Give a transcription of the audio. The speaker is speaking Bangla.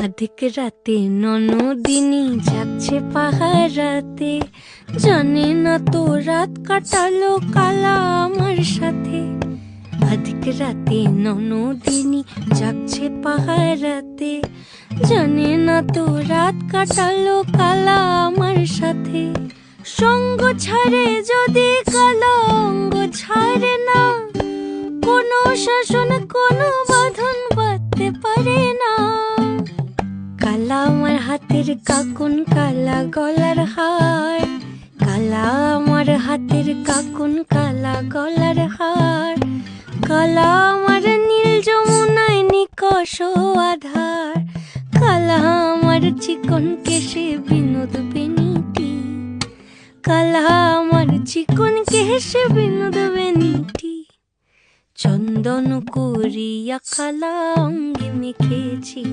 আধিক রাতে ননদিনী যাচ্ছে পাহারাতে, জানে না তো রাত কাটালো কালা আমার সাথে। আধিক রাতে ননদিনী যাচ্ছে পাহারাতে, জানে না তো রাত কাটালো কালা আমার সাথে। সঙ্গ ছাড়ে যদি কালা অঙ্গ ছাড়ে না, কোনো শাসন কোনো বাঁধন বাঁধতে পারে না। কালা আমার হাতের কাকুন কালা গলার হার, কালা আমার হাতের কাকুন কালা গলার হার। কালা আমার নীল যমুনায় নিকষ আধার, কালা আমার চিকন কেশে বিনোদ বেনিটি, কালা আমার চিকন কেশে বিনোদ বেনিটি। চন্দন করিয়া কালা অঙ্গে মেখেছি।